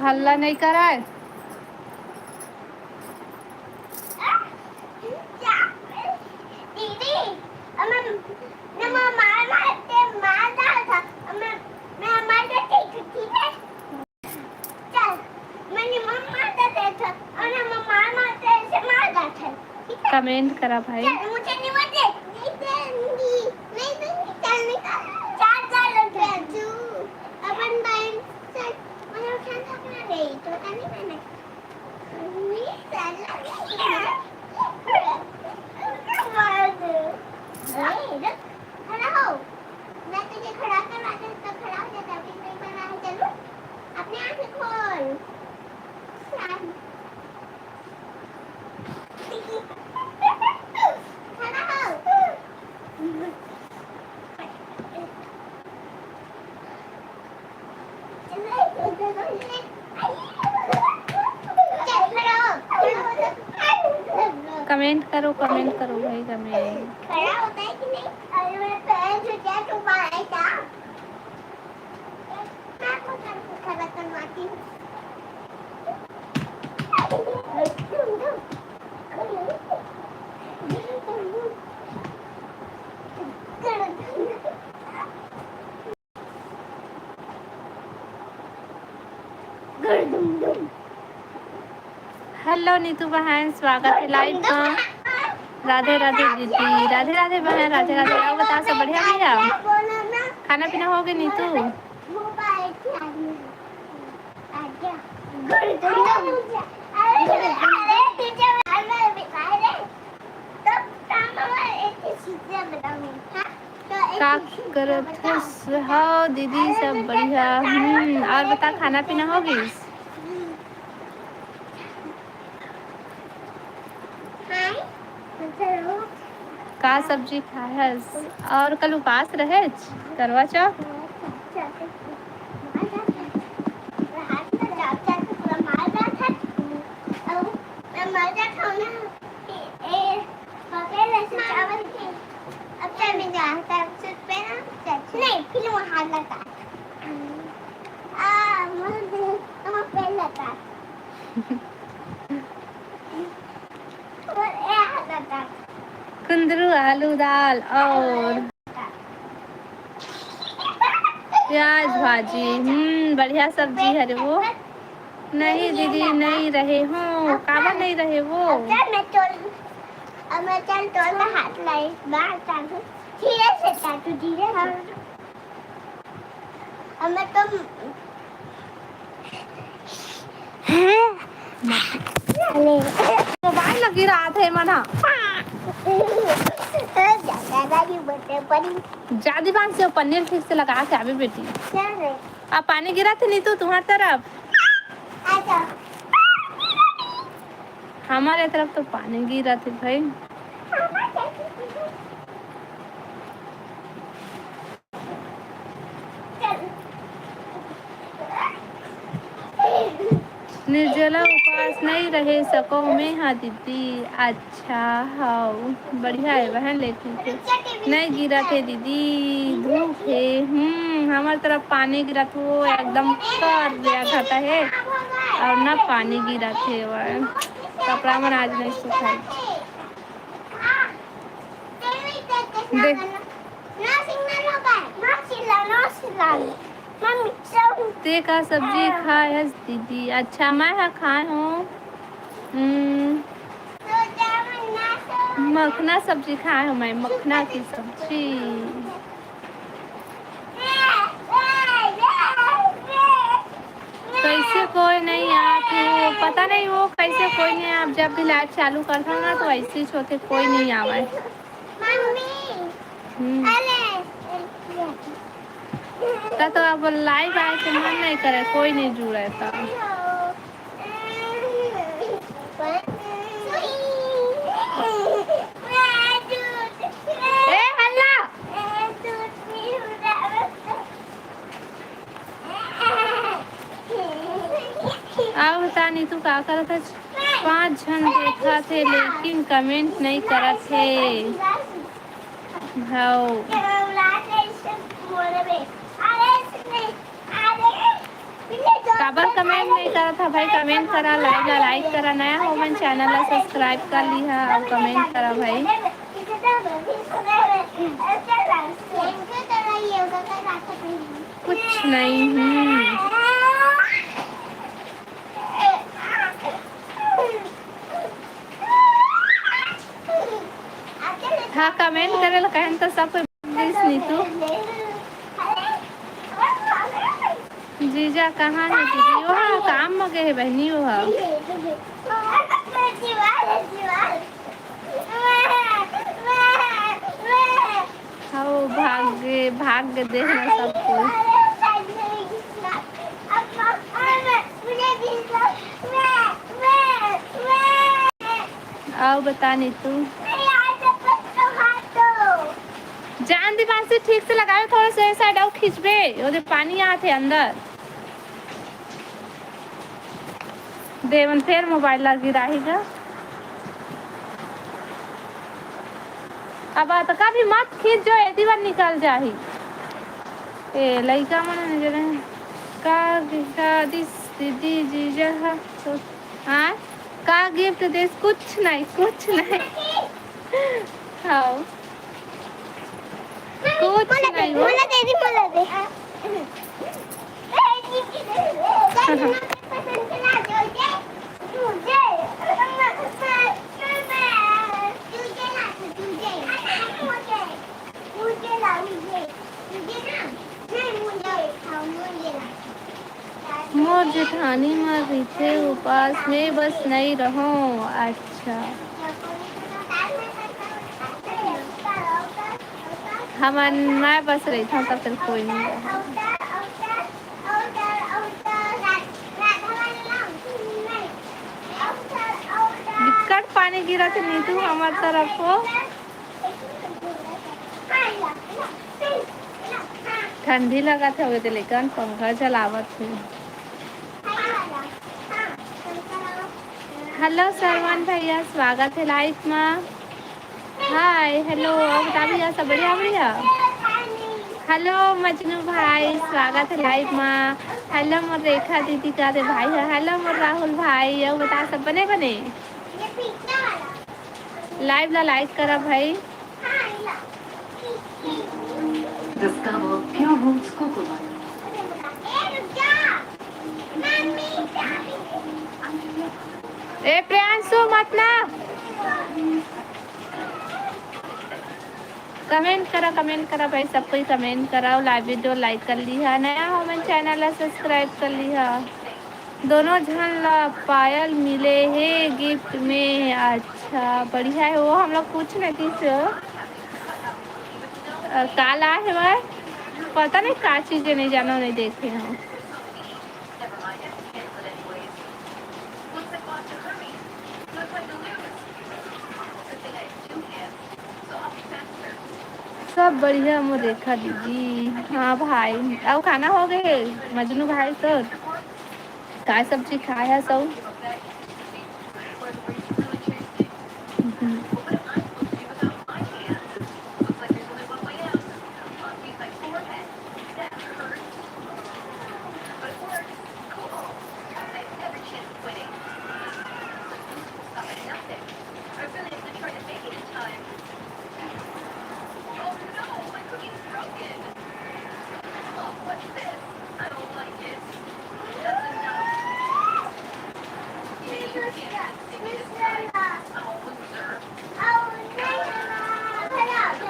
हल्ला नहीं करा है। कमेंट करा भाई। कमेंट करो भाई कमेंट। खड़ा होता है कि नहीं? अरे मेरे पैर जो क्या टूटा है क्या? मैं को खड़ा करवाती हूँ। हेलो नीतू बहन, स्वागत है लाइव में। राधे राधे दीदी, राधे राधे बहन, राधे राधे। आओ बता, सब बढ़िया भैया? खाना पीना हो गया नीतू? का करत हो दीदी? सब बढ़िया। और बता, खाना पीना हो गई? का सब्जी खाए? और कल उपास रहे करवा चौथ? कुंदरू आलू दाल और प्याज भाजी। बढ़िया सब्जी है वो। नहीं दीदी नहीं रहे हूँ। काबर नहीं रहे वो? हाथ लाई धीरे से काटू, धीरे हमें तो मोबाइल लगी रहा थे मना ज्यादा बात से पनीर ठीक से लगा के आवे बेटी। आप पानी गिरा थे नहीं तो तुम्हारी तरफ? हमारे तरफ तो पानी गिरा थे भाई। निर्जला उपास नहीं रहे सको में? हाँ दीदी। अच्छा हाँ बढ़िया है बहन, लेकिन नहीं गिरा थे दीदी, धूप है। हमारी तरफ पानी गिरा था, वो एकदम कर दिया खाता है और ना पानी गिरा थे। वह कपड़ा मन आज नहीं सूखा। देख ते का सब्जी खाए दीदी? अच्छा मैं खाए हूँ मखना सब्जी खाए हूँ मैं, मखना की सब्जी। कैसे कोई नहीं आते? पता नहीं वो कैसे कोई नहीं। आप जब भी लाइट चालू करता ना तो ऐसे ही होते, कोई नहीं आवे। तो अब लाइव आए तो मन नहीं करे, कोई नहीं जुड़े था। अब तानी तू का करत है? 5 जन देखा थे लेकिन कमेंट नहीं करत थे। हाँ काबर कमेंट नहीं करा था भाई? कमेंट करा, लाइक करा, नया हो मन चैनल ला सब्सक्राइब कर लिहा और कमेंट करा भाई। कुछ नहीं हाँ कमेंट करे ला कहन तो सब कोई नहीं तू जीजा कहाँ है दीदी? वहाँ काम में गए है बहनी। वहाँ हाँ भाग्य देखना सब कुछ। आओ बता नहीं तू जान दीवार से ठीक से लगाओ, थोड़ा सा साइड आओ खींचबे, उधर पानी आते अंदर। देवन फिर मोबाइल ला गिराएगा। अब आता कभी मत खींच जो एदी बार निकल जाही। ए लइका मन नजर का दीदी जीजा तो हाँ का गिफ्ट दे? कुछ नहीं कुछ नहीं। हाँ कुछ नहीं बोला दीदी, बोला दे। मोर जेठानी मर रही थे उपास में, बस नहीं रहो। अच्छा हमन मैं बस रही था तब तक कोई नहीं रहा। विकट पानी गिरा थे नीतू हमार तरफ को। ठंडी लगा था हुए थे लेकिन पंखा चलावत थे। हेलो सरवन भैया, स्वागत है लाइफ में। हाय हेलो और बता भैया सब बढ़िया बढ़िया। हेलो मजनू भाई, स्वागत है लाइव में। हेलो मोर रेखा दीदी का दे भाई है। हेलो मोर राहुल भाई, और बता सब बने बने। लाइव ला लाइक करा भाई। ए प्रियांशु मत ना कमेंट करा भाई, सब कोई कमेंट करा। लाइव वीडियो लाइक कर लिया, नया हो मन चैनल ला सब्सक्राइब कर लिया। दोनों जन ला पायल मिले है गिफ्ट में। अच्छा बढ़िया है। वो हम लोग पूछ रहे किस काला है वह, पता नहीं क्या चीज़ नहीं जाना, नहीं देखे हम। सब बढ़िया मो रेखा दीदी। हाँ भाई अब खाना हो गए मजनू भाई? तो क्या सब्जी खाया है सब?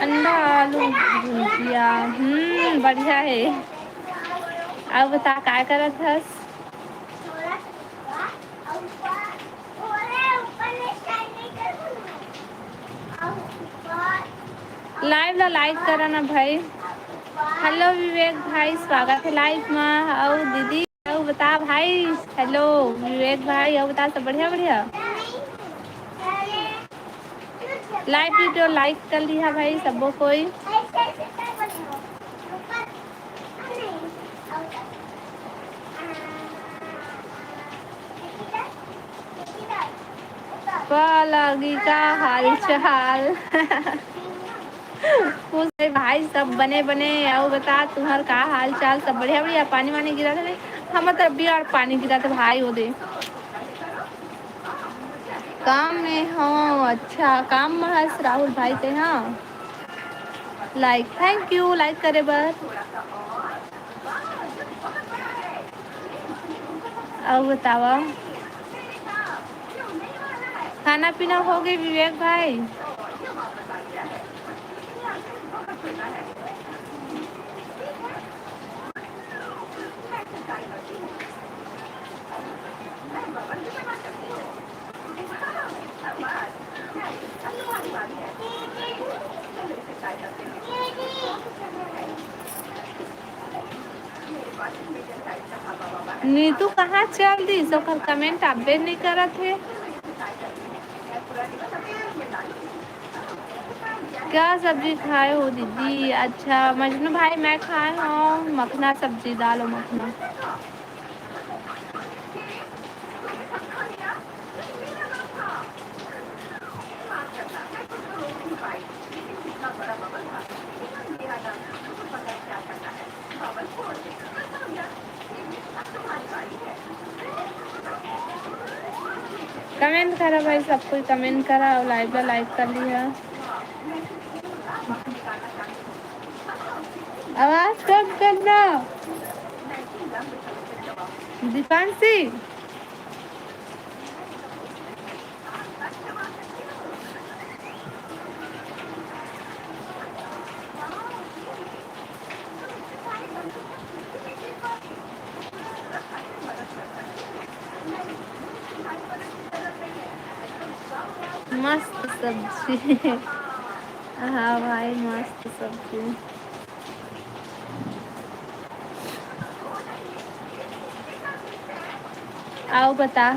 अंडा आलू भुजिया। बढ़िया है। अब बता क्या करत हस? लाइव ला लाइक करा ना भाई। हेलो विवेक भाई, स्वागत है लाइव में। और दीदी और बता भाई। हेलो विवेक भाई, और बता सब बढ़िया बढ़िया। लाइव वीडियो लाइक कर लिया भाई सबो कोई। लगी का हाल चाल। खुश है भाई सब बने बने। और बता तुम्हार का हाल चाल, सब बढ़िया बढ़िया। पानी वानी गिरा था हम तरफ भी और पानी गिरा था भाई हो दे। काम में हो? अच्छा काम में है राहुल भाई के। हाँ लाइक थैंक यू लाइक करे बस। और बतावा खाना पीना हो गई विवेक भाई? नीतू कहाँ चल दी? सब कमेंट अबे नहीं करा थे। क्या सब्जी खाए हो दीदी? अच्छा मजनू भाई मैं खाए हूँ मखना सब्जी, दाल और मखना। कमेंट करा भाई, सब कोई कमेंट करा और लाइव पर लाइक कर लिया। आवाज कम करना दीपांशी। मस्त सब्जी। हाँ भाई मस्त सब्जी। आओ बता।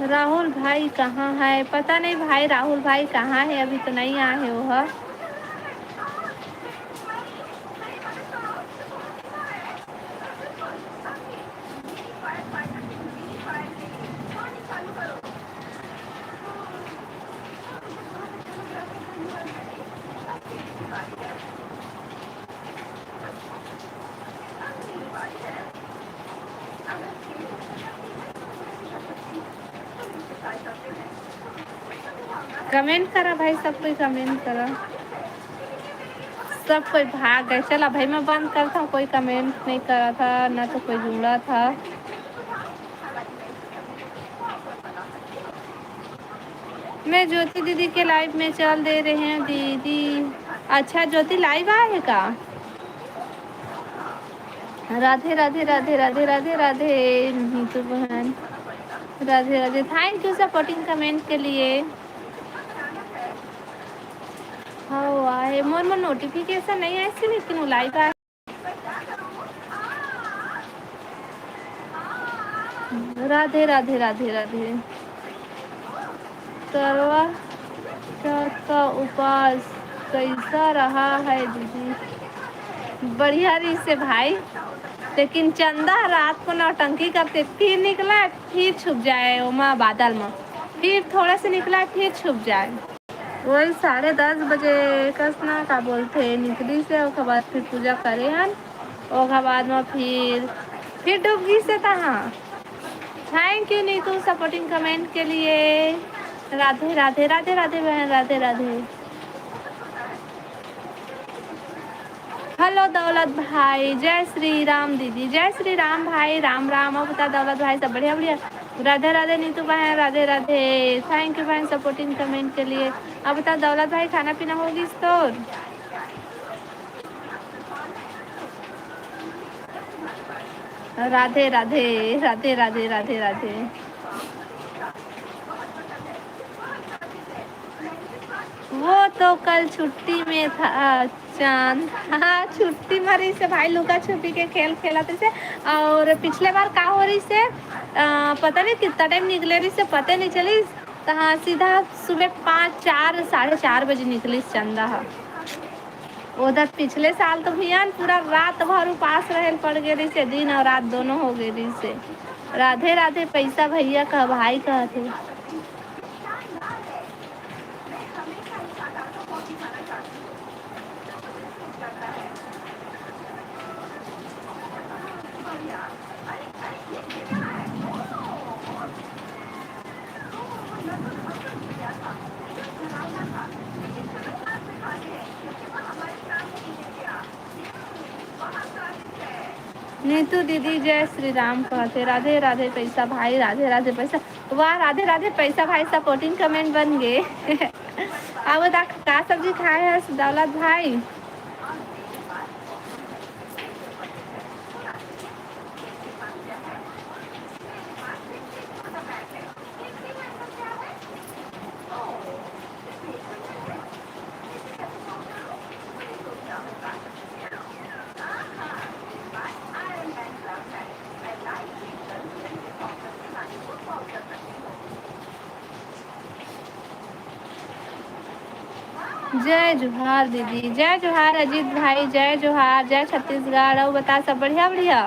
राहुल भाई कहाँ है? पता नहीं भाई राहुल भाई कहाँ है, अभी तो नहीं आए है वह। कमेंट करा भाई, सब कोई कमेंट करा। सब कोई भाग गए। चला भाई मैं बंद करता हूँ, कोई कमेंट नहीं करा था ना तो कोई जुड़ा था। मैं ज्योति दीदी के लाइव में चल दे रहे हैं दीदी। अच्छा ज्योति लाइव आए का? राधे राधे राधे राधे राधे राधे नीतू बहन। Radhe Radhe, thank you supporting comment के लिए। हाँ आए मोर मोर नोटिफिकेशन नहीं आए सी, लेकिन वो लाइव आए। राधे राधे राधे राधे। करवा चौथ का उपवास कैसा रहा है दीदी? बढ़िया रही से भाई, लेकिन चंदा रात को नौटंकी करते, फिर निकला फिर छुप जाए उमा बादल में, फिर थोड़ा से निकला फिर छुप जाए। वही 10:30 बजे कसना का बोलते निकली से, उसके बाद फिर पूजा करे हन, उसके बाद में फिर डूबगी से तहाँ। Thank you Neetu supporting comment के लिए। राधे राधे राधे राधे बहन, राधे राधे। हेलो दौलत भाई, जय श्री राम दीदी, जय श्री राम भाई, राम राम। और बता दौलत भाई सब बढ़िया बढ़िया? राधे राधे नीतू बहन, राधे राधे। थैंक यू बहन सपोर्टिंग कमेंट के लिए। अब बता दौलत भाई खाना पीना होगी तो? राधे राधे राधे राधे राधे राधे। वो तो कल छुट्टी में था। चांद। हाँ छुट्टी मारी से भाई लुका छुपी के खेल खेला से। और पिछले बार का हो रही से पता नहीं कितना टाइम निकले रही से पता नहीं चली। तो हाँ सीधा सुबह 5 4 4:30 बजे निकली चंदा। उधर पिछले साल तो भैया पूरा रात भर उपास रहे पड़ गए रही से दिन और रात दोनों हो गई रही से। राधे राधे पैसा भैया का भाई कहते। नीतू दीदी जय श्री राम कहते। राधे राधे पैसा भाई राधे राधे पैसा। वाह राधे राधे पैसा भाई सपोर्टिंग कमेंट बन गए। अब बता का सब्जी खाए है दौलत भाई। जय जोहार दीदी जय जोहार अजीत भाई जय जोहार जय छत्तीसगढ़। और बता सब बढ़िया बढ़िया।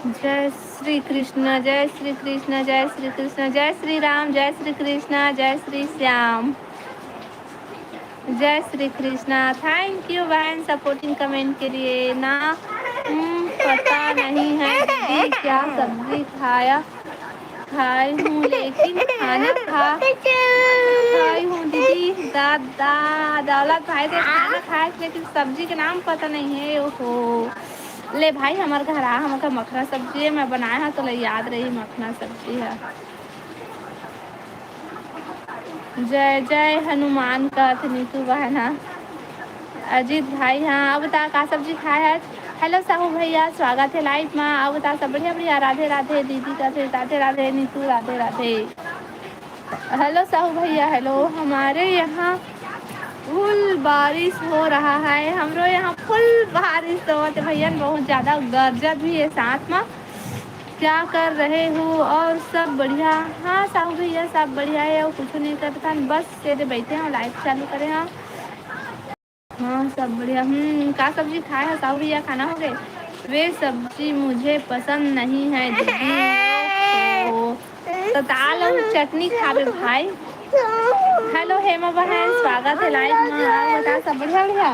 जय श्री कृष्ण जय श्री कृष्ण जय श्री कृष्ण जय श्री राम जय श्री कृष्ण जय श्री श्याम जय श्री कृष्णा। थैंक यू बहन सपोर्टिंग कमेंट के लिए ना। पता नहीं है दीदी क्या सब्जी खाई हूँ लेकिन खाना खाई हूँ दीदी। दादा दौलत भाई से खाना खाए लेकिन सब्जी के नाम पता नहीं है। ओहो ले भाई हमारे घर आ हमका मखना सब्जी है मैं बनाया है तो ले याद रही मखना सब्जी है। जय जय हनुमान का नीतू बहना अजीत भाई। हाँ अब बता का सब्जी खाया है। हेलो साहू भैया स्वागत है लाइव में। अब बता सब बढ़िया बढ़िया। राधे राधे दीदी का थे राधे राधे नीतू राधे राधे। हेलो साहू भैया हेलो। हमारे यहाँ फुल बारिश हो रहा है। हमरो यहाँ फुल बारिश होते भैया बहुत ज़्यादा गरजत भी है साथ में। क्या कर रहे हो और सब बढ़िया। हाँ साहू भैया सब बढ़िया है और कुछ नहीं करता बस सीधे बैठे हैं लाइव चालू करें। हाँ सब बढ़िया। का सब्जी खाए है साहू भैया खाना हो गए। वे सब्जी मुझे पसंद नहीं है दीदी। तो दाल और चटनी खावे भाई। हेलो हेमा बहन स्वागत है लाइव में। बता सब बढ़िया बढ़िया।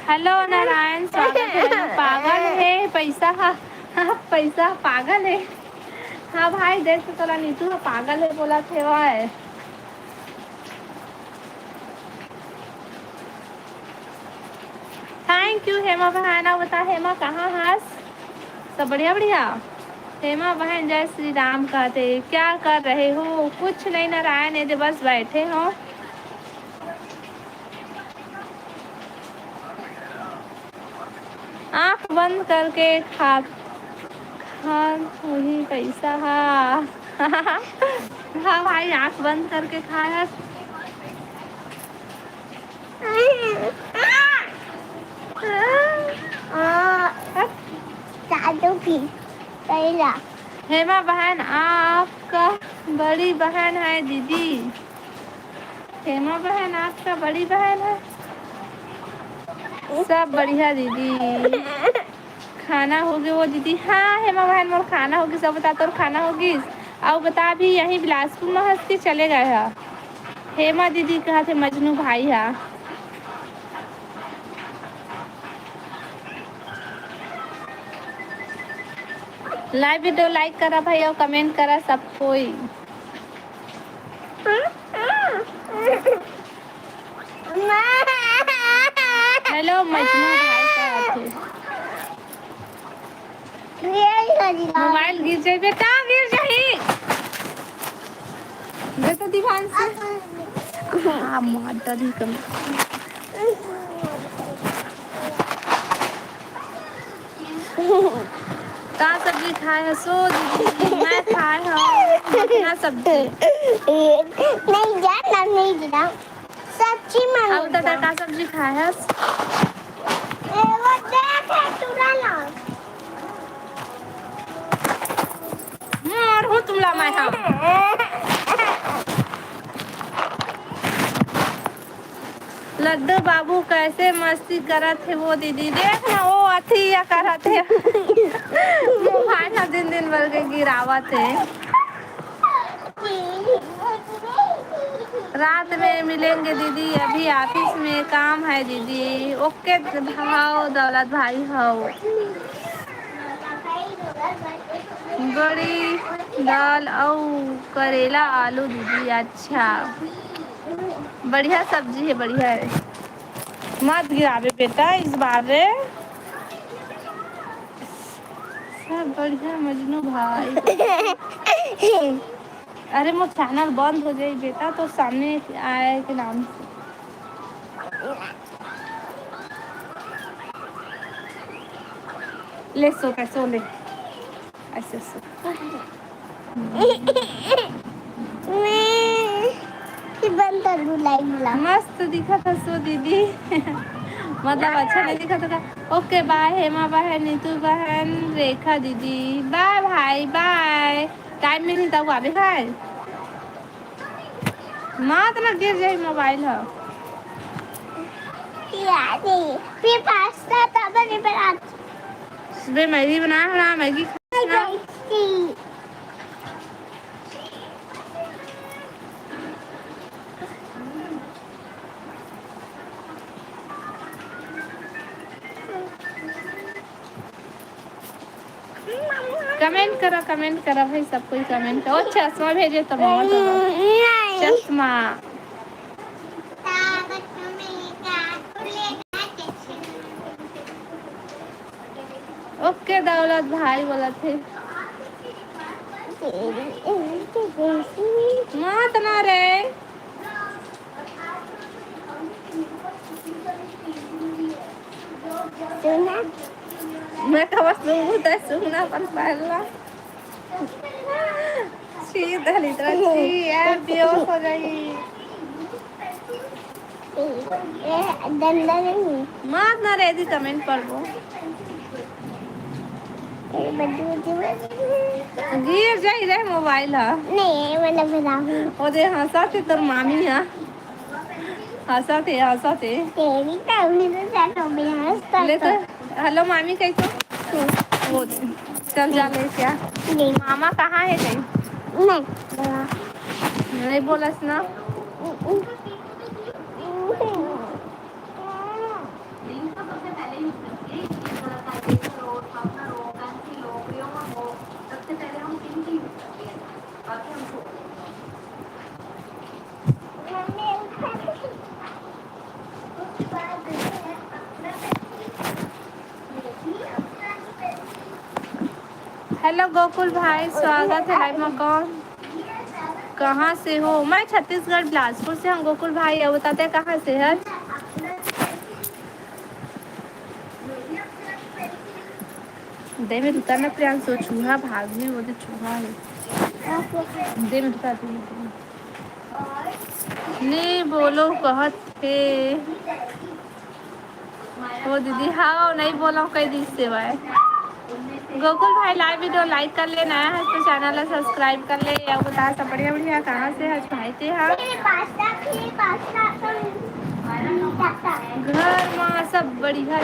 हेलो नारायण स्वागत है। पागल है पैसा पैसा पागल है। हाँ भाई देख तो तोला नीतू पागल है बोला थे है। थैंक यू हेमा बहन। बता हेमा कहाँ है सब बढ़िया बढ़िया। हेमा बहन जय श्री राम कहते। क्या कर रहे हो। कुछ नहीं नारायण है बस बैठे हो। आँख बंद करके खा वही पैसा। हाँ हाँ भाई आँख बंद करके खाया। हेमा बहन आपका बड़ी बहन है दीदी। हेमा बहन आपका बड़ी बहन है। सब बढ़िया दीदी। खाना होगी वो दीदी। हाँ हेमा बहन मोर खाना होगी सब बता तो खाना होगी। और बता भी यहीं बिलासपुर में हंसती चले गए है। हेमा दीदी कहा थे मजनू भाई है। लाइव वीडियो लाइक करा भाई और कमेंट करा सब कोई। हेलो मजनू भाई का मोबाइल गिर जाए बेटा गिर जाही। बेटा दीवान से हाँ मार दी कम। का सब्जी खाए है सो दीदी? मैं खाए हूँ मटना सब्जी। नहीं जाना नहीं गिरा सब्जी में अब दादा का सब्जी खाए है? वो देख है तुरा ना मार हो तुमला मैं हम लड्डू बाबू कैसे मस्ती करत थे वो दीदी। देख ना वो अथी या करत है मोबाइल ना दिन दिन भर के गिरावत है। रात में मिलेंगे दीदी, अभी ऑफिस में काम है दीदी। ओके भाव दौलत भाई हो। बड़ी दाल और करेला आलू दीदी। अच्छा बढ़िया सब्जी है, बढ़िया है। मत गिरावे बेटा इस बार रे। सब बढ़िया मजनू भाई। अरे वो चैनल बंद हो जाए बेटा तो सामने आए के नाम से। ले सो कैसे ले ऐसे सो। बंद कर दूं लाइव ला। मस्त दिखा था सो दीदी मतलब अच्छा नहीं दिखा था। ओके बाय हेमा बहन, नीतू बहन, रेखा दीदी बाय भाई बाय। टाइम में नहीं था वो आवे खाए मात ना गिर जाए मोबाइल है। फिर पास्ता तब नहीं बना। सुबह मैगी बनाया मैगी खाना। कमेंट करा भाई सब कोई कमेंट करो। चश्मा भेजे तो चश्मा ओके दौलत भाई बोला थे मत ना रे। मैं तो सुनना पर पहला सीधा लिटरा छी यार बेहोश हो जाएगी। मत ना रे दी कमेंट कर वो गिर जाई रे मोबाइल है। नहीं मतलब ओ दे हंसा थे तोर मामी है हंसा थे तेरी तो ले तो हेलो मामी कैसे वो चल जा ले क्या मामा कहाँ है कहीं नहीं बोलस ना। हेलो गोकुल भाई स्वागत है लाइव में। कौन कहाँ से हो? मैं छत्तीसगढ़ बिलासपुर से हूँ गोकुल भाई। अब बताते कहाँ से है? दे में रुका ना प्रियांशु चूहा भाग भी वो दे चूहा है दे में रुका नहीं बोलो कहत थे वो दीदी। हाँ नहीं बोला कई दिन से भाई। गोकुल भाई लाइव वीडियो लाइक कर ले, नया है तो चैनल सब्सक्राइब कर ले। या बता सब बढ़िया बढ़िया कहाँ से है भाई थे? हाँ घर में सब बढ़िया।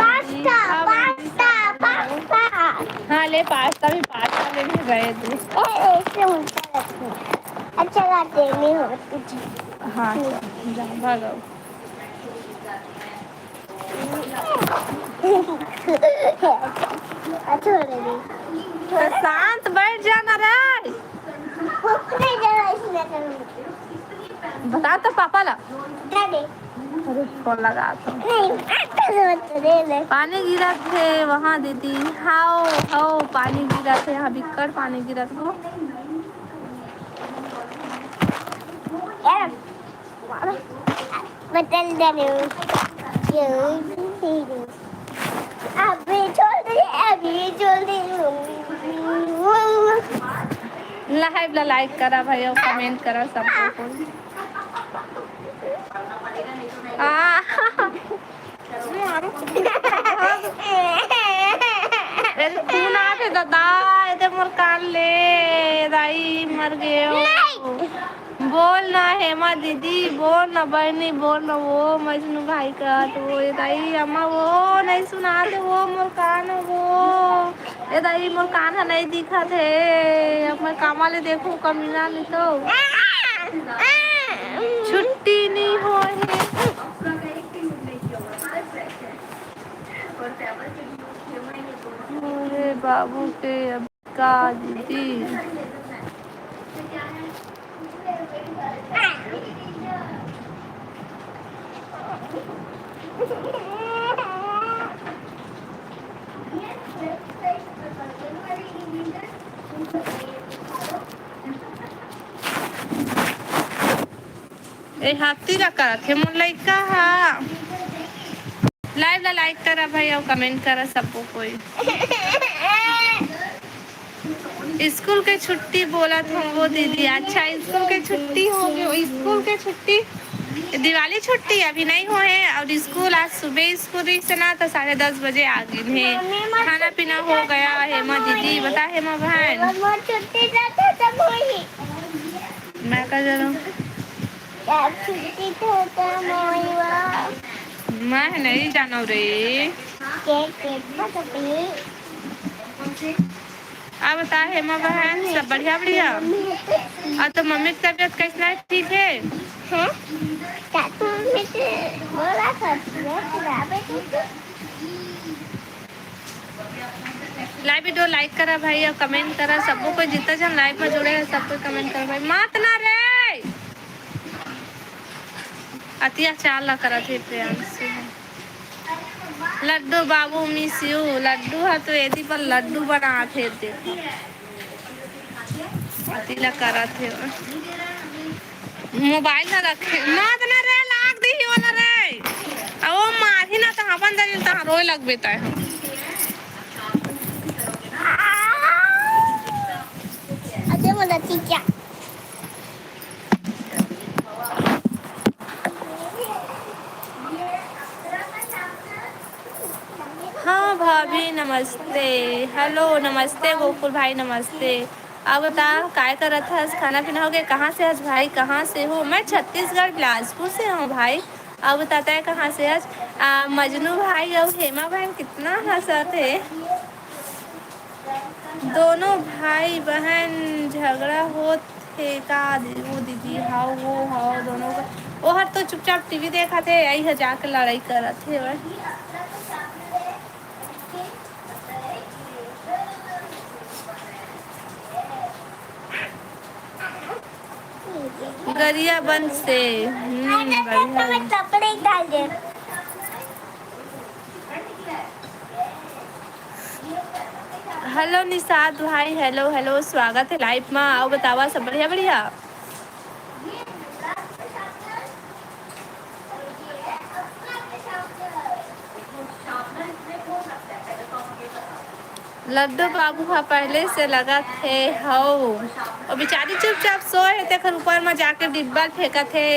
हाँ ले पास्ता भी पास्ता लेने गए थे। अच्छा लाते नहीं हो कुछ। हाँ जा भागो। शांत बैठ जाना रे। बता तो पापा ला फोन लगा तो पानी गिरा थे वहाँ दीदी। हाओ हाओ पानी गिरा थे यहाँ बिकट पानी गिरा था। बदल लाइव ला लाइक करा भाई और कमेंट करा सबको आ तू ना थे दादा ये मोर कान ले दाई मर गए हो बोल ना हेमा दीदी बोल ना बहनी बोल ना वो मजनू भाई का तो वो ये दाई अम्मा वो नहीं सुनाते वो मोर कान वो ये दाई मोर कान है नहीं दिखा थे अब मैं कामा ले देखूं कमीना नहीं तो छुट्टी नहीं हो अरे बाबू के अब का दीदी ए हाथी ला करत हे मोर लइका हा लाइव ला लाइक करा भाई और कमेंट करा सबको कोई स्कूल के छुट्टी बोला था वो दीदी अच्छा स्कूल के छुट्टी हो गई स्कूल के छुट्टी दिवाली छुट्टी अभी नहीं हो है और स्कूल आज सुबह स्कूल से ना तो 10:30 बजे आ गई है खाना पीना हो गया हेमा दीदी बता हेमा बहन मैं कह रहा मैं नहीं जाना रे आप बता हेमा बहन सब बढ़िया बढ़िया और तो मम्मी की तबीयत कैसा है ठीक है लाइव वीडियो लाइक करा भाई और कमेंट करा सबको कोई जितना जन लाइव में जुड़े हैं सबको कमेंट करा भाई मात ना रे अतिया चाल ला करा थे प्रियांशु लड्डू बाबू मिस यू लड्डू है तो यदि पर लड्डू बना थे देखो अतिला करा थे मोबाइल ना रखे मात ना रे लाग दी वाला रे ओ मारी ना तो अपन दरिल ता रोए लग बेता है अरे मोला टीचर हाँ भाभी नमस्ते हेलो नमस्ते गोकुल भाई नमस्ते अब बता काय कर था खाना पीना हो गया कहाँ से आज भाई कहाँ से हो मैं छत्तीसगढ़ बिलासपुर से हूँ भाई अब बताता है कहाँ से आज मजनू भाई और हेमा बहन कितना हंसा थे दोनों भाई बहन झगड़ा हो थे का वो दीदी हाउ वो हाउ दोनों का वो हर तो चुपचाप टीवी देखा थे यही जाकर लड़ाई कर रहे थे वही गरियाबंद से बढ़िया कपड़े डाल दे हेलो निषाद भाई हेलो हेलो स्वागत है लाइव में आओ बतावा सब बढ़िया बढ़िया लड्डू बाबू का पहले से लगा थे हो और बेचारी चुपचाप सोए थे खर ऊपर में जाके डिब्बा फेंका थे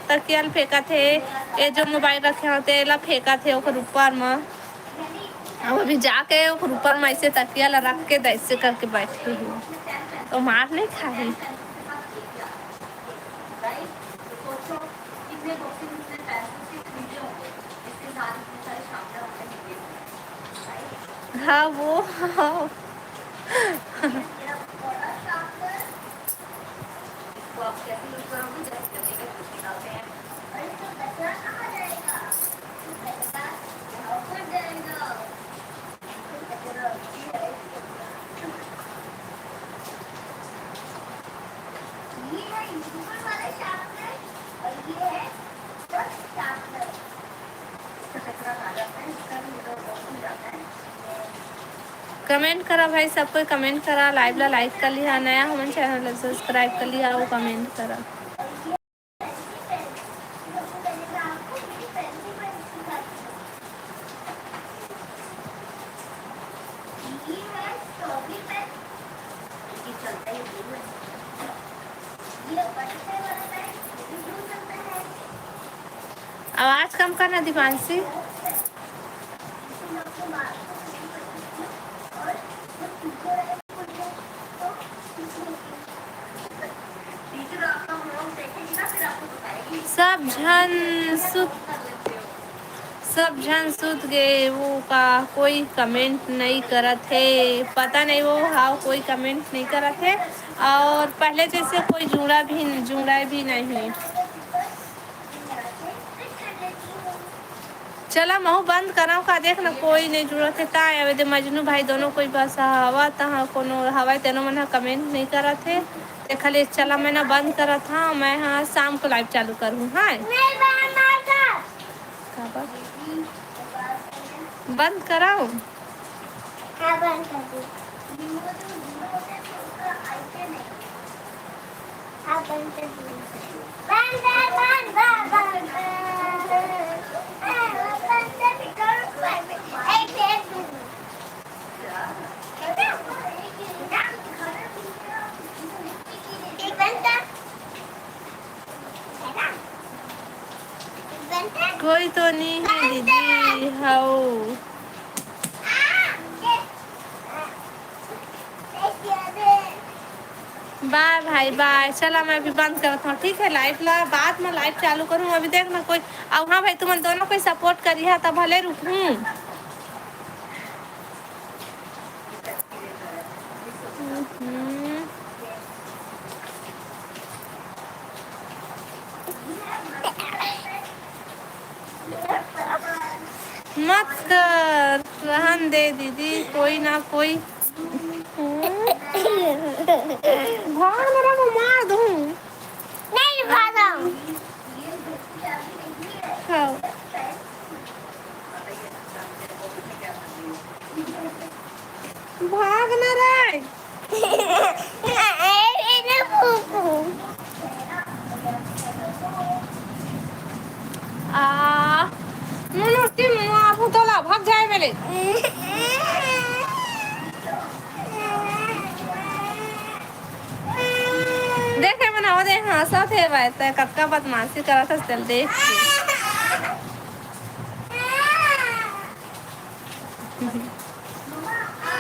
तकियल फेंका थे ये जो मोबाइल रखे होते ला फेंका थे ओकर ऊपर में अब अभी जाके ओकर ऊपर में ऐसे तकिया ला रख के ऐसे करके बैठी हूँ तो मार नहीं खाई हाँ वो हाँ कमेंट करा भाई सब कोई कमेंट करा लाइव ला लाइक कर लिया नया हमारे चैनल सब्सक्राइब कर लिया वो कमेंट करा आवाज कम करना दीपांशी। सब झन सुत सब झन सुत गए वो का कोई कमेंट नहीं करत है, पता नहीं वो हाँ कोई कमेंट नहीं करत है और पहले जैसे कोई जुड़ा भी नहीं। चला महू बंद कराओ का देख ना कोई नहीं जुड़त है ता आवे दे मजनू भाई दोनों कोई बस हवा तहाँ कोनो हवा तेनो मन कमेंट नहीं करत है ते खाली चला मैं ना बंद करत हाँ मैं हाँ शाम को लाइव चालू करूँ। हाँ बंद कराओ। हाँ बंद कर दी। हाँ बंद कर दी। बंद कोई तो नहीं है दीदी हाउ। बाय भाई बाय। चला मैं अभी बंद करता हूँ ठीक है लाइव ला बाद में लाइव चालू करूँ अभी देख ना कोई। अब हाँ भाई तुम दोनों कोई सपोर्ट करी है तब भले रुकूँ। मत कर रहन दे दीदी कोई ना कोई। भाग मेरा को मार दूँ। नहीं भागा। खाओ भाग ना रे। मुनुष्टि मुआ भूतला भाग जाए मेरे। देखे मना दे हंसा थे भाई ते कक्का बदमाशी करा था चल देख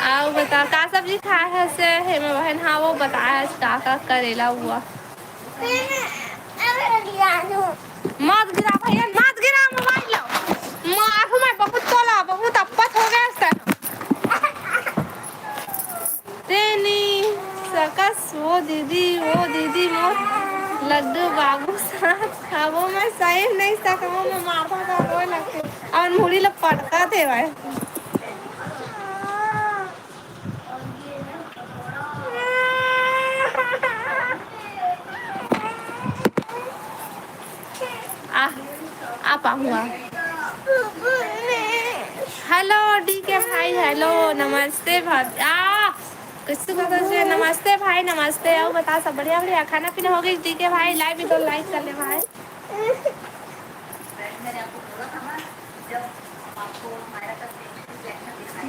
आओ बता का सब्जी खाया है से हे मैं बहन हाँ वो बताया का करेला हुआ। मत गिरा भैया मत गिरा मोबाइल लो मारू मैं बहुत तोला बहुत अप्पत हो गया इससे तेनी सकस वो दीदी वो लड्डू बाबू साथ खावो मैं सही नहीं सकूँ मैं मारता था रोए लगते और मुड़ी लोग पड़ता थे भाई। आप हुआ। हेलो डी के भाई हेलो नमस्ते भाभी किसको पता चले नमस्ते भाई नमस्ते आओ बता सब बढ़िया बढ़िया खाना पीना हो गई डी के भाई लाइव भी तो लाइक कर ले भाई।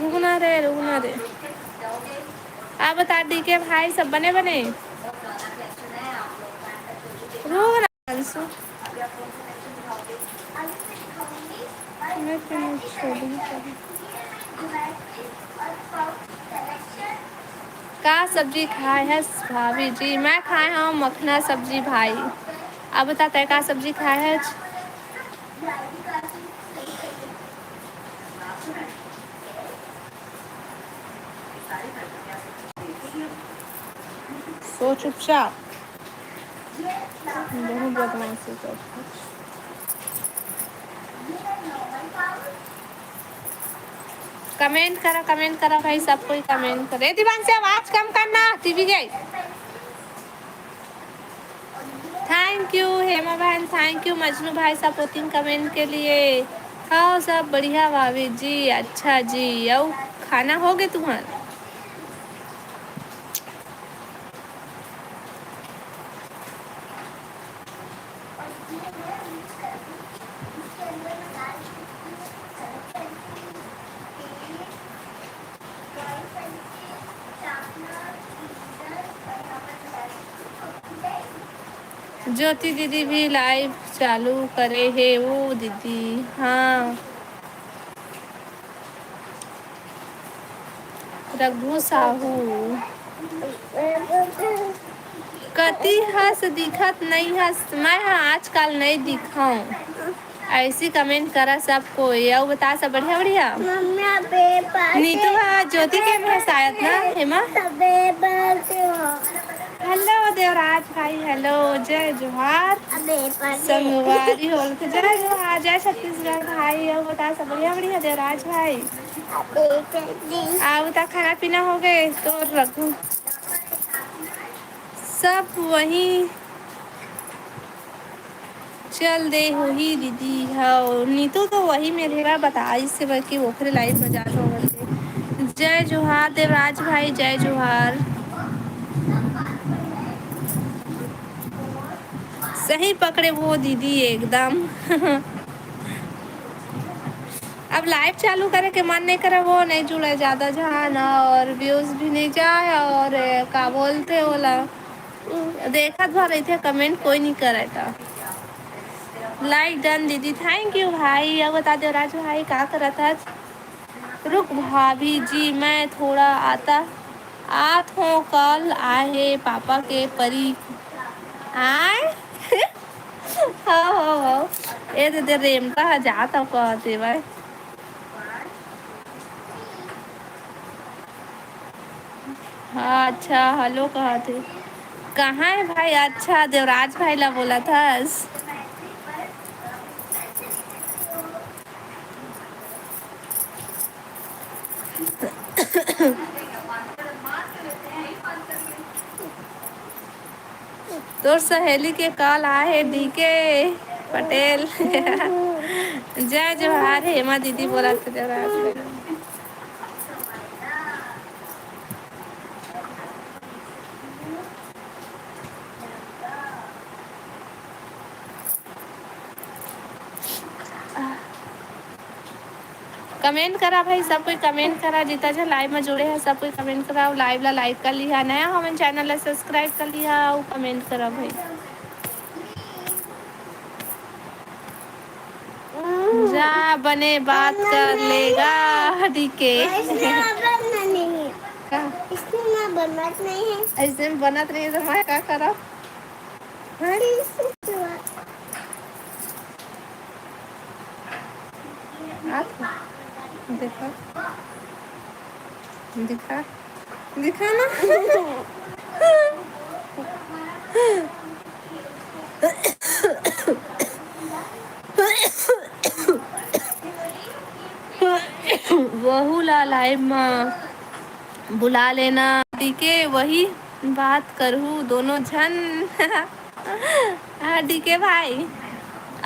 रुकना रे आप बता डी के भाई सब बने रुक अंशु का सब्जी खाए है भाभी जी मैं खाए हूँ मखना सब्जी भाई। अब बता तय का सब्जी खाए है। सो चुपचाप बहुत बदमाशी करता कमेंट करा भाई सब कोई कमेंट करे दीवान से आवाज कम करना टीवी गई। थैंक यू हेमा बहन थैंक यू मजनू भाई सपोर्टिंग कमेंट के लिए। हाँ सब बढ़िया भाभी जी अच्छा जी और खाना हो गए तुम्हारा। ज्योति दीदी भी लाइव चालू करे है वो दीदी। हाँ, रघु साहू कति हंस दिखत नहीं हंस मैं आजकल नहीं दिखाऊं। ऐसी कमेंट करा सबको। यह बता सब बढ़िया बढ़िया। नीतू ज्योति के में शायद ना हेमा। हेलो देवराज भाई, हेलो जय जोहार। संगवारी होल के जय जोहार, जय छत्तीसगढ़ भाई। यह बता सब बढ़िया बढ़िया देवराज भाई। बता खाना पीना हो गए तो रखूं सब वही चल दे हो ही दीदी। हाँ नीतू तो वही मेरे बार बता इससे बल्कि ओखरे लाइफ में जाता हो। जय जोहार देवराज भाई, जय जोहार। सही पकड़े वो दीदी एकदम। अब लाइव चालू करे के मन नहीं करे, वो नहीं जुड़े ज्यादा जहाँ ना, और व्यूज भी नहीं जाए, और का बोलते बोला देखा था रही थे कमेंट कोई नहीं करे था। लाइक डन दीदी, थैंक यू भाई। अब बता दो राजू भाई क्या करा था। रुक भाभी जी मैं थोड़ा आत हूँ, कल आए पापा के परी आए। हो ये तो रेम का जाता कहते भाई। हाँ अच्छा हेलो कहा थे। कहाँ है भाई। अच्छा देवराज भाई ला बोला था। तोर सहेली के कॉल आए डीके पटेल। जय जोहार हेमा दीदी बोला था देवराज। कमेंट करा भाई, सब कोई कमेंट करा। जितना जो लाइव में जुड़े हैं सब कोई कमेंट करा। लाइव ला लाइक कर लिया, नया हमें चैनल ला सब्सक्राइब कर लिया और कमेंट करा भाई। जा बने बात कर लेगा डीके। इसमें बनत नहीं है। ऐसे में बनत नहीं है तो मैं क्या करा। देखा दिखा दिखा ना। वहू ला लाइव में बुला लेना डीके, वही बात करूँ दोनों जन। हाँ डीके भाई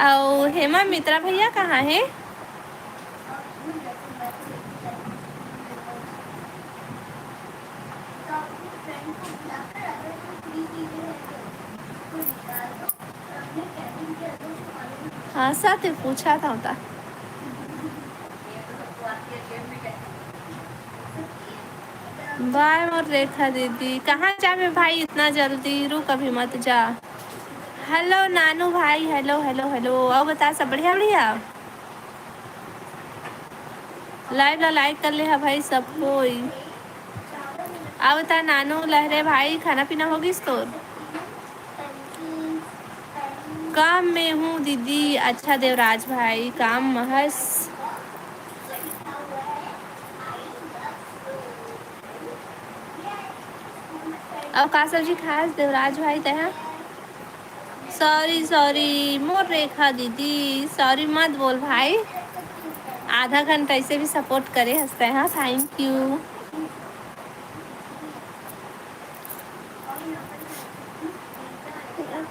और हेमा मित्रा भैया कहाँ है। हाँ सत्य पूछा था उता। बाय और रेखा दीदी कहाँ जावे भाई इतना जल्दी, रुक अभी मत जा। हेलो नानू भाई, हेलो हेलो हेलो। और बता सब बढ़िया बढ़िया। लाइव ला लाइक कर ले है भाई सब कोई। अब बता नानू लहरे भाई खाना पीना होगी तो। काम में हूँ दीदी। अच्छा देवराज भाई काम महस। अब का सब्जी खास देवराज भाई तय। सॉरी सॉरी मोर रेखा दीदी, सॉरी मत बोल भाई। आधा घंटा ऐसे भी सपोर्ट करे हंसते हैं। Thank you.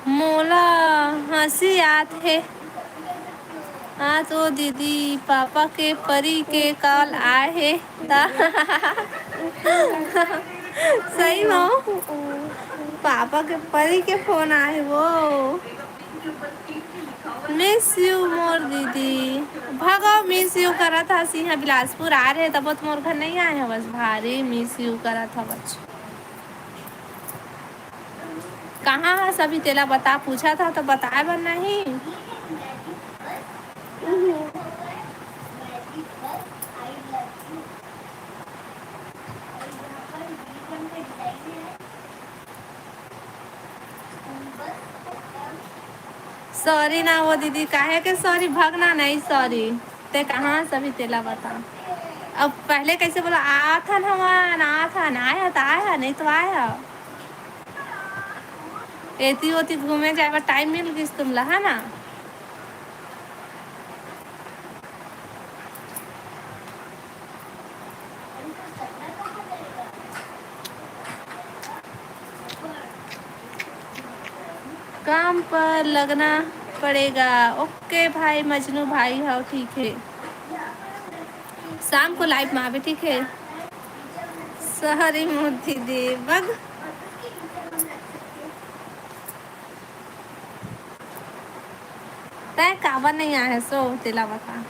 मोला हंसी आत है। हाँ तो दीदी पापा के परी के कॉल आए है। सही हो पापा के परी के फोन आए वो। मिस यू मोर दीदी। भगो मिस यू करा था सिंह बिलासपुर आ रहे तब मोर घर नहीं आए हैं, बस भारी मिस यू करा था बच्चों। कहाँ है सभी तेला बता, पूछा था तो बताए बर नहीं। सॉरी ना वो दीदी, काहे के सॉरी, भगना नहीं सॉरी। ते कहाँ सभी तेला बता। अब पहले कैसे बोला, आ था ना हमारा ना था ना, आया तो आया नहीं तो आया। एती ओती घूमे जाए टाइम मिल गई तुम ला, है ना। काम पर लगना पड़ेगा। ओके भाई मजनू भाई, हाँ ठीक है। शाम को लाइव में आवे, ठीक है। सॉरी मोती दे बग। तय काबर नहीं आया सो तेला बता।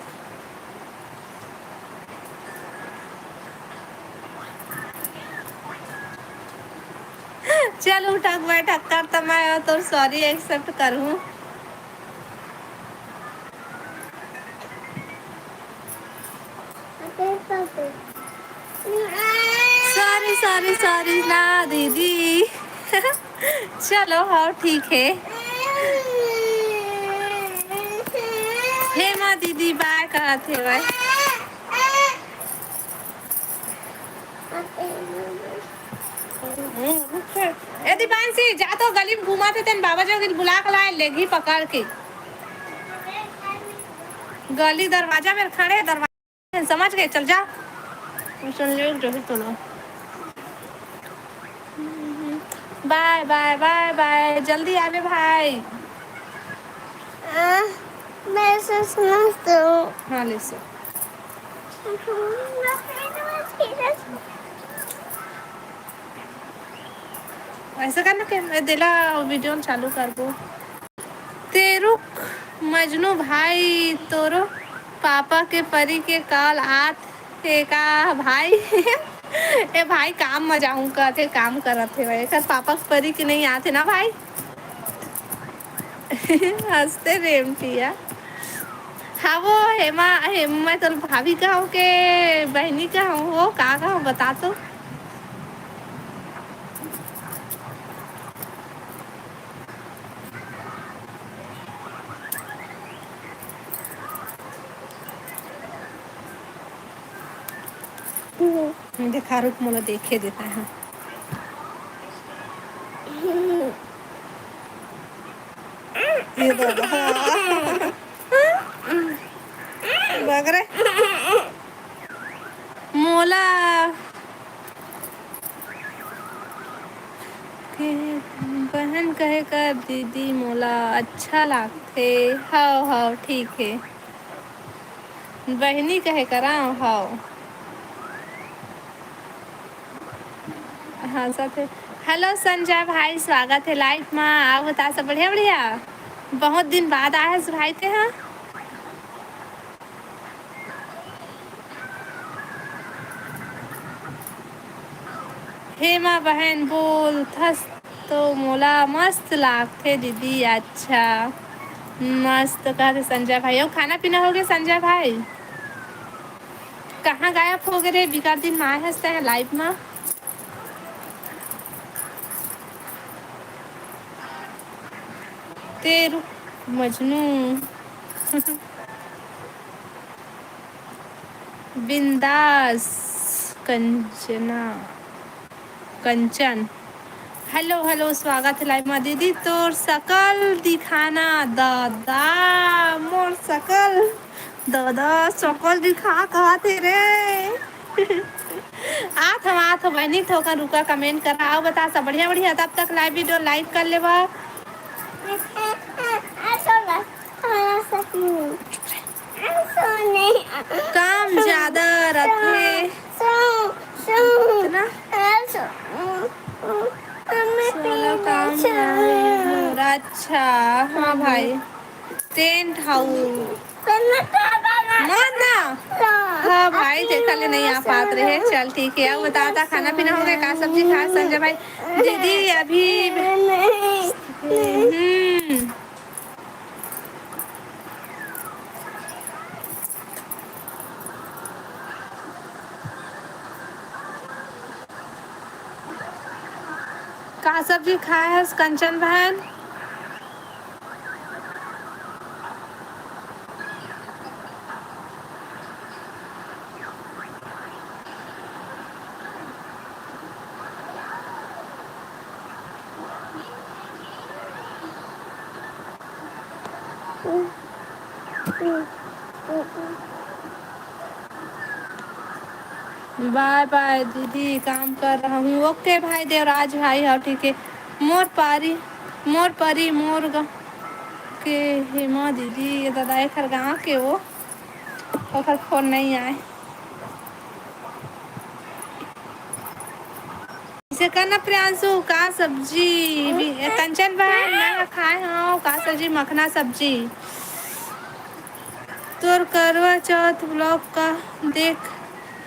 चल उठक बैठक कर तो मैं तो सॉरी एक्सेप्ट करूँ। सॉरी सॉरी सॉरी ना दीदी। चलो हाँ ठीक है। हे माँ दीदी बाय कहा थे भाई। ए दीपांशी जा तो गली में घुमा थे, तेन बाबा जी बुला के लाए लेगी पकड़ के। गली दरवाजा में खड़े, दरवाजा समझ गए, चल जा। सुन लियो जो भी तुलो। बाय बाय बाय बाय, जल्दी आवे भाई। मैं सुना तो हाँ ले सो। ऐसा करना कि मैं दिला वीडियो चालू कर दो। तेरुक मजनू भाई तोरो पापा के परी के काल आत थे का भाई। ए भाई काम में जाऊँ कहते काम करत थे भाई, पापा के परी के नहीं आते ना भाई। हंसते रेमटिया। हाँ वो हेमा मैं तो भाभी का हूँ के बहनी का हूँ, वो का हूँ बता तो। देखा रुक मोला देखे देता है। ये बगरे मोला के बहन कहे कर दीदी मोला अच्छा लागते। हाँ हाँ ठीक है, बहनी कहे करा। हाँ हाँ सच है। हेलो संजय भाई, स्वागत है लाइव में। आप बता सब बढ़िया बढ़िया। बहुत दिन बाद आया है भाई के यहाँ। हेमा बहन बोल थस तो मोला मस्त लागते दीदी। अच्छा मस्त कहते संजय भाई। और खाना पीना हो गया संजय भाई। कहाँ गायब हो गए, बिकार दिन में आए हंसते हैं लाइव में। तेरू मजनू बिंदास कंचना कंचन। हेलो हेलो स्वागत है लाइव में दीदी। तोर सकल दिखाना दादा, मोर सकल दादा सकल दिखा कहा थे रे। आथ बहनी ठोकर रुका कमेंट कर आओ बता सब बढ़िया बढ़िया। तब तक लाइव वीडियो लाइक कर लेवा। काम ज्यादा रखे इतना काम है। अच्छा हाँ भाई टेंट हाउस माना भाई देखा ले नहीं आ पाते रहे। चल ठीक है, अब बता था खाना पीना हो गया, का सब्जी खाए संजय भाई? दीदी अभी का सब्जी खाए है कंचन बहन? बाय बाय दीदी, काम कर रहा हूँ। ओके भाई देवराज भाई, हाँ ठीक है। मोर परी मोर के हेमा दीदी, ये दादा एक गाँव के वो ओकर फोन नहीं आए। इसे करना प्रियांशु, का सब्जी कंचन बहन मैं खाए हूँ, का सब्जी मखना सब्जी। तोर करवा चौथ ब्लॉग का देख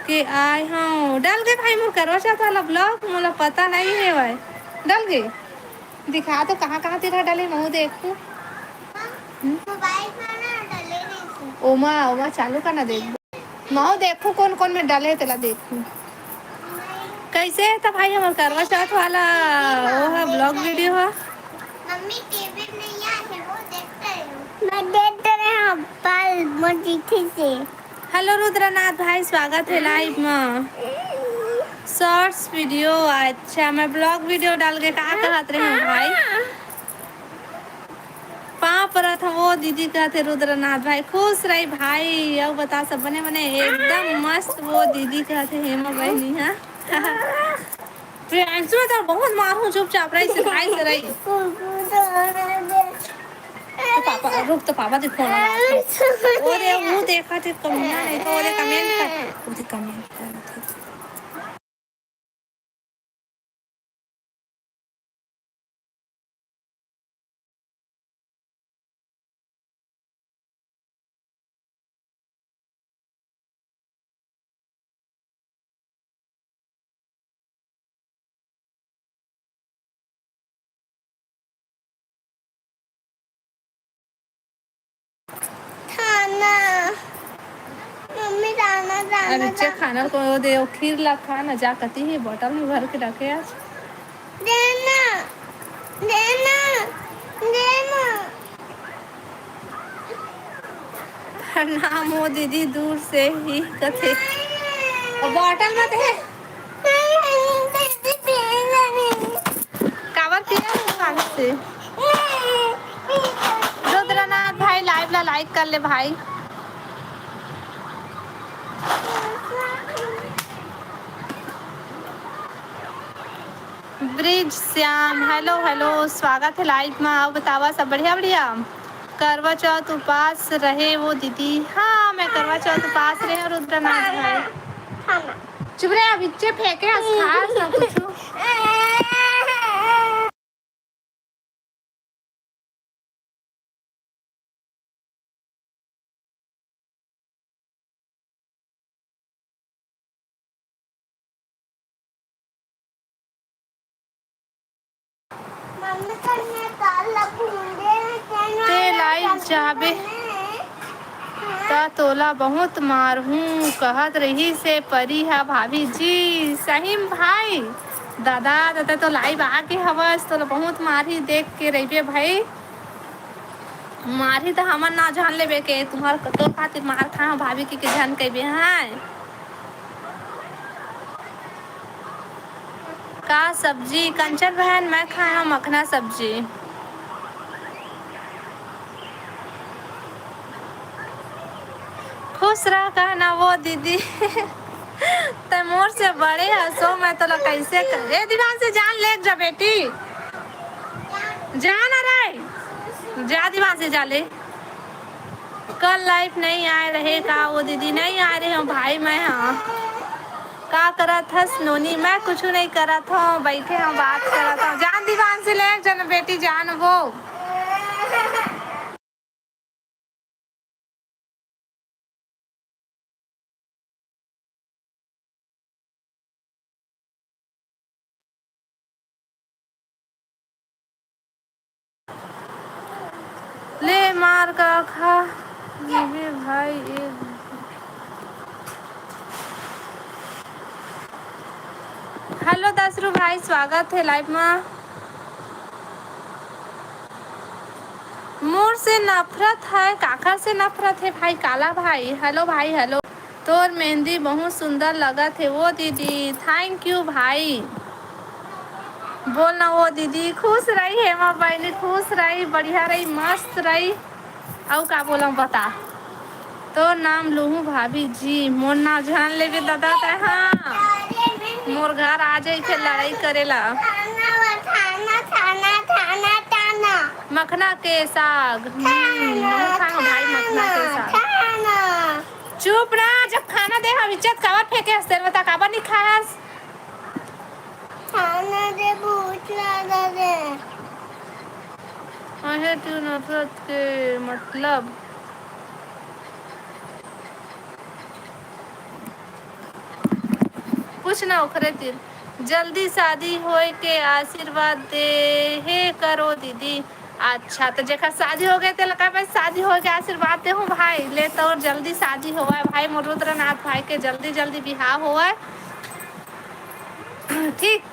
के आए हूँ। डल गए भाई मोर करवा चौथ वाला ब्लॉग, मुझे पता नहीं है भाई। डल गए? दिखा तो कहाँ कहाँ तेरा डले, मैं देखूँ। ओमा ओमा चालू करना देख, मैं देखूँ कौन कौन में डाले तेला देखूँ। कैसे है तो भाई हमारे करवा चौथ वाला वो है ब्लॉग वीडियो है। मम्मी टीवी नहीं है वो देखते हैं। मैं देख रहे हैं पल मोजी से। हेलो रुद्रनाथ भाई, स्वागत है लाइव में। शॉर्ट्स वीडियो, अच्छा मैं ब्लॉग वीडियो डाल के कहा कहते रहे हूँ भाई। पाँव पर था वो दीदी कहते रुद्रनाथ भाई, खुश रही भाई। अब बता सब बने बने एकदम मस्त, वो दीदी कहते हेमा बहनी है। प्रियांशु में तो बहुत मारू, चुपचाप रही से भाई से रही। तो पापा रुक, तो पापा जी फोन ओरे वो देखा थे कमियां नहीं तो ओरे कमेंट कर थे। अरे खाना को दे, खीर ला खाना जा कती है बोतल में भर के रखे आज। देना देना देना। प्रणाम हो दीदी, दूर से ही कथे और बोतल में थे कावर पिया दुकान से। रुद्रनाथ भाई लाइव ला लाइक कर ले भाई। ब्रिज श्याम हेलो हेलो, स्वागत है लाइव में। आओ बतावा सब बढ़िया बढ़िया। करवा चौथ उपास रहे वो दीदी? हाँ मैं करवा चौथ उपास रहे रुद्रनाथ भाई। चुप रहे, अब इच्चे फेंके खास ना कुछ। लाइव जाबे तोला बहुत मार हूँ कहत रही से परी है भाभी जी। सही भाई दादा दादा तो लाइव आके हवस तो बहुत मारी देख के रहिबे भाई। मारी तो हमन ना जान लेबे के तुम्हार तो खातिर मार खा भाभी के जान के हैं। का सब्जी कंचन बहन? मैं खाया मखना सब्जी। खुश रह कहना वो दीदी। तैमूर से बड़े हंसो, मैं तो कैसे करे दीवान से जान ले जा बेटी, जा ना रहे जा दीवान से जा ले। कल लाइफ नहीं आए रहे का वो दीदी? नहीं आ रहे हूँ भाई मैं। हाँ का करा था नोनी? मैं कुछ नहीं करा था, बैठे हम बात करा था। जान दीवान से ले जन बेटी जान वो। मार का खा ये भाई एक। हेलो दसरू भाई, स्वागत है लाइव में। मोर से नफरत है, काका से नफरत है भाई काला भाई। हेलो भाई हेलो। तोर मेहंदी बहुत सुंदर लगा थे वो दीदी, थैंक यू भाई। बोलना वो दीदी खुश रही, हेमा बहनी खुश रही, बढ़िया रही, मस्त रही। और का बोला बता। तो नाम लूहू भाभी जी, मोर नाम जान लेके दादा था। हाँ मोर घर आ जाए थे लड़ाई करेला। मखना के साग खाओ भाई, मखना के साग। चुप ना, जब खाना दे हम इज्जत काबर फेंके हंसते बता, काबर नहीं खास खाना दे, भूख लगा दे। आहे तू नफरत के मतलब कुछ ना उखरे तीर। जल्दी शादी होए के आशीर्वाद दे हे करो दीदी। अच्छा तो जेखा शादी हो गए थे लगा भाई, शादी हो के आशीर्वाद दे हूँ भाई। ले तो और जल्दी शादी हुआ है भाई, मोर रुद्रनाथ भाई के जल्दी जल्दी बिहार हुआ है। ठीक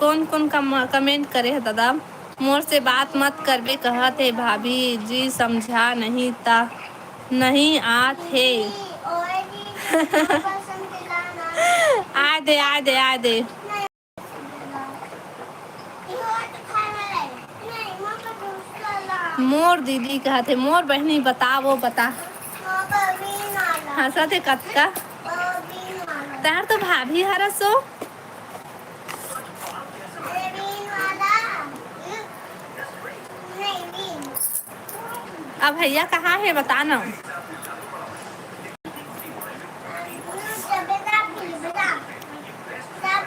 कौन कौन कमेंट करे है दादा। मोर से बात मत करबे कहत है भाभी जी, समझा नहीं ता नहीं आत है। आ दे मोर दीदी कहते मोर बहनी बता वो बता। हंसा थे कतका तार तो भाभी हरसो। अब भैया कहाँ है बताना।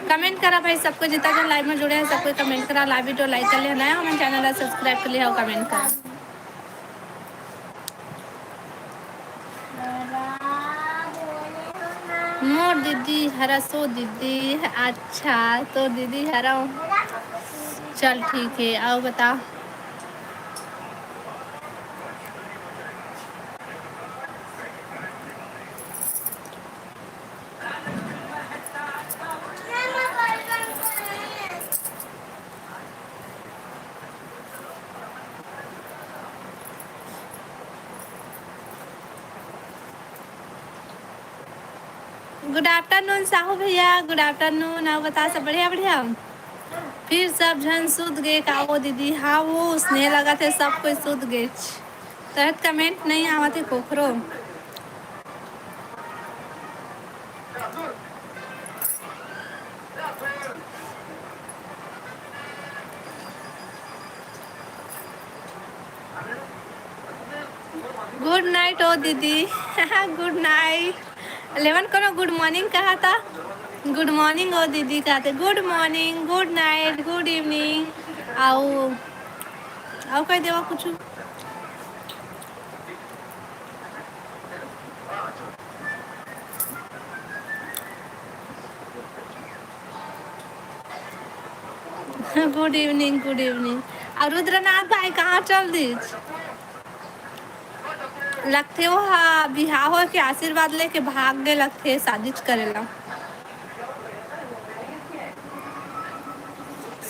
कमेंट करा भाई सबको, जितना जन लाइव में जुड़े हैं सबको कमेंट करा। लाइव वीडियो लाइक कर लिया, नया हमारे चैनल है सब्सक्राइब कर लिया और कमेंट करा। मोर दीदी हरसो दीदी। अच्छा तो दीदी हरा, चल ठीक है। आओ बता। गुड आफ्टरनून साहू भैया, गुड आफ्टरनून। आप बता सब बढ़िया बढ़िया। फिर सब झन सुध गए का वो दीदी? हाँ वो स्नेह लगा थे सब कोई सुध गए। तहत कमेंट नहीं आवा थे कोखरो। गुड नाइट ओ दीदी। Good night. 11 को गुड मॉर्निंग कहा था। गुड मॉर्निंग ओ दीदी कहते। Good morning, good night, good evening. आओ कह देवा कुछ। Good evening, good evening. और रुद्रनाथ भाई कहाँ चल दी? लगते हो हाँ बिहार हो के आशीर्वाद लेके भाग गए लगते साजिश करेला।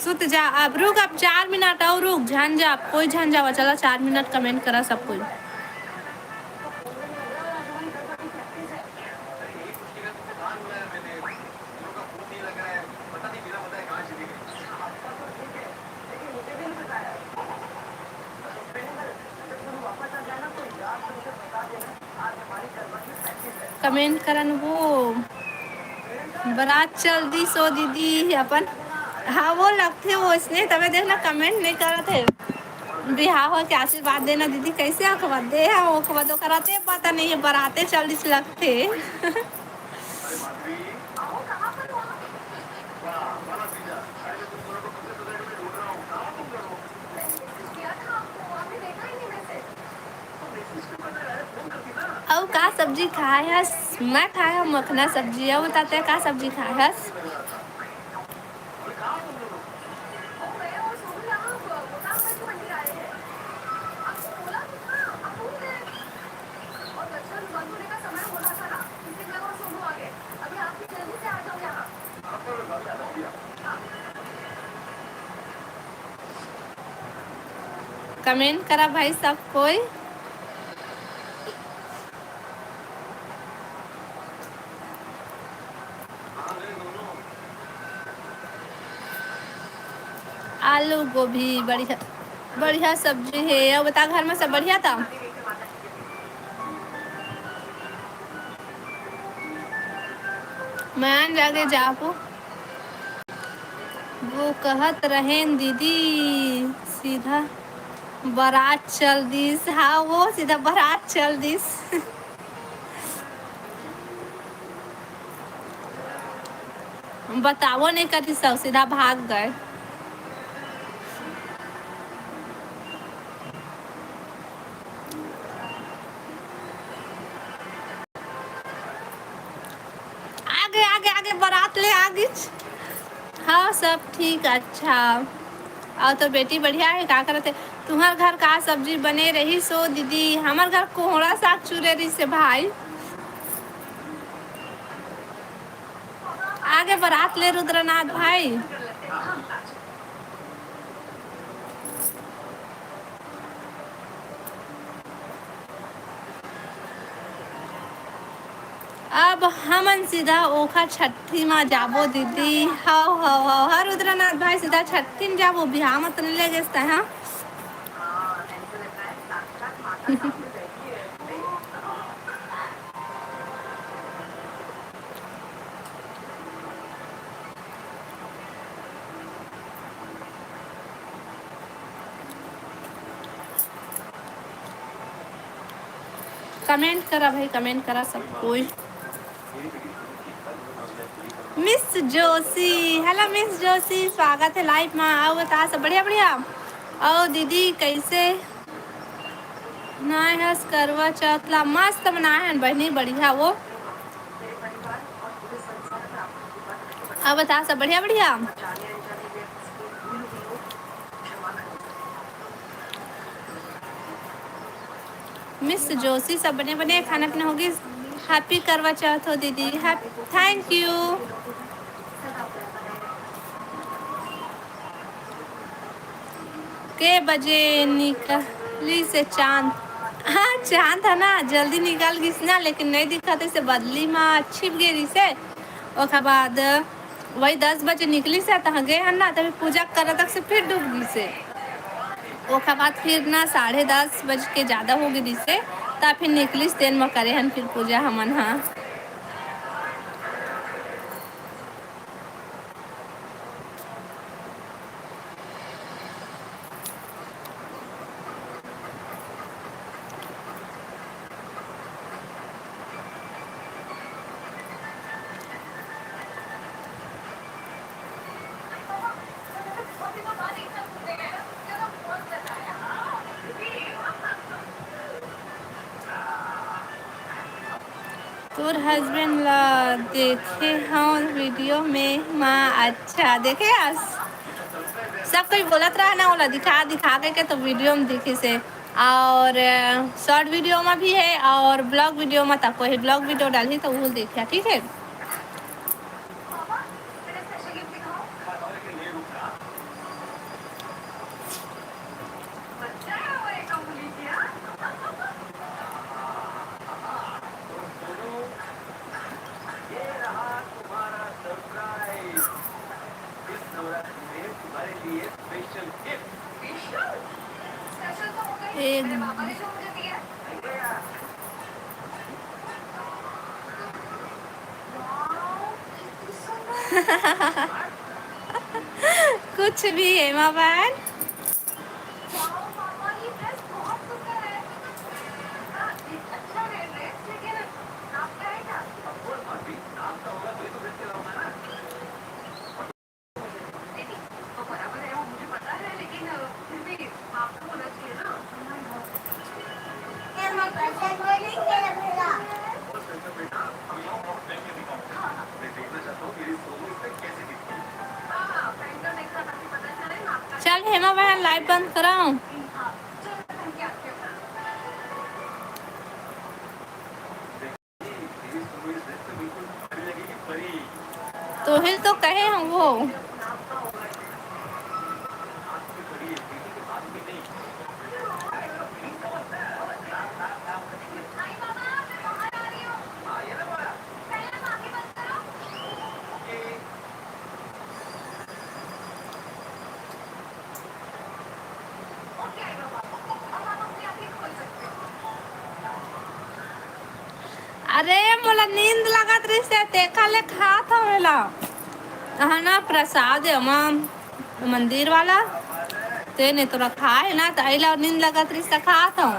सुत जा अब, रुक अब 4 मिनट और रुक। झंझा कोई झंझावा चला 4 मिनट कमेंट करा सब कोई। कमेंट करन वो बारात चल दी सो दीदी अपन। हाँ वो लगते वो इसने तबे देखना कमेंट नहीं करा थे। बिहार हो के आशीर्वाद देना दीदी कैसे अखबार दे अखबार तो कराते पता नहीं है बराते चल दी लगते। और का सब्जी खाए हस? मैं खाया मखना सब्जी। और बताते का सब्जी खाए हस? कमेंट करा भाई सब कोई। आलू गोभी बढ़िया बढ़िया सब्जी है। और बता घर में सब बढ़िया था? मैं जाके जापू वो कहत रहें दीदी सीधा बारात चल दिस। हाँ वो सीधा बारात चल दिस। बताओ नहीं करती सब सीधा भाग गए। आगे आगे आगे बारात ले आगे। हाँ सब ठीक अच्छा। और तो बेटी बढ़िया है का करते? तुम्हार घर का सब्जी बने रही सो दीदी? हमार घर कोहड़ा साग चूरे रही से भाई। आगे बारात ले रुद्रनाथ भाई। अब हमन सीधा ओखा छठी में जाबो दीदी। हाउ हाउ हाउ हर रुद्रनाथ भाई सीधा छठी में जाबो बिहार में तो नहीं ले गए हाँ। कमेंट करा भाई कमेंट करा सब कोई। Miss Joshi hello miss Joshi स्वागत है लाइव में। आओ बता सब बढ़िया बढ़िया। आओ दीदी कैसे बनाए हस करवा चौथला? मस्त बनाए हैं बहनी बढ़िया वो। अब बता सब बढ़िया बढ़िया। मिस जोशी सब बने बने खाना पीना होगी। हैप्पी करवा चौथ हो दीदी। Thank you. के बजे निकली से चांद? हाँ चाह था ना जल्दी निकल गई ना, लेकिन नहीं दिखा थे से बदली में छिप गई से। ओकर बाद वही 10 बजे निकली से तहाँ गए हैं ना, तभी पूजा कर तक से फिर डूब गई से। ओकर बाद फिर ना 10:30 बज के ज़्यादा हो गई से, तब फिर निकली तेन में करे हन फिर पूजा हमन। हाँ तोर हस्बैंड ला देखे हाँ वीडियो में माँ। अच्छा देखे आज सब कोई बोलत रहा ना, बोला दिखा दिखा के तो वीडियो में दिखी से। और शॉर्ट वीडियो में भी है और ब्लॉग वीडियो में तक कोई ब्लॉग वीडियो डाली तो वो देखा। ठीक है एक कुछ भी है माँ बहन। चल हेमा बहन लाइव बंद कराऊं। तो हिल तो कहे हम वो अरे मोला नींद लगत रही से देखा ले खा था मेला हाँ ना प्रसाद है मंदिर वाला ते ने तो रखा है ना, तो अला नींद लगत रही से खा था।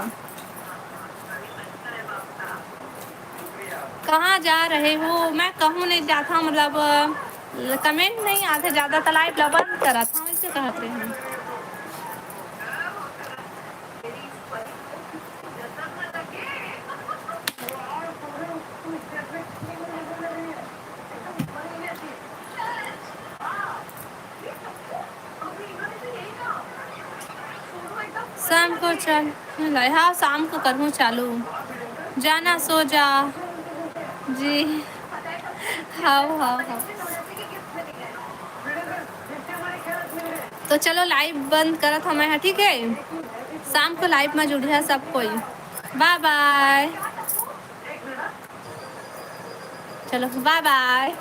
कहाँ जा रहे हो? मैं कहूँ नहीं जाता, मतलब कमेंट नहीं आते ज़्यादा, तो लाइव बंद करा था वैसे कहते हैं। शाम को चल हाँ शाम को करूँ चालू। जाना सो जा जी। हाँ हाँ हाँ तो चलो लाइव बंद करा था मैं। ठीक है शाम को लाइव में जुड़िया सब कोई। Bye bye. चलो बाय बाय।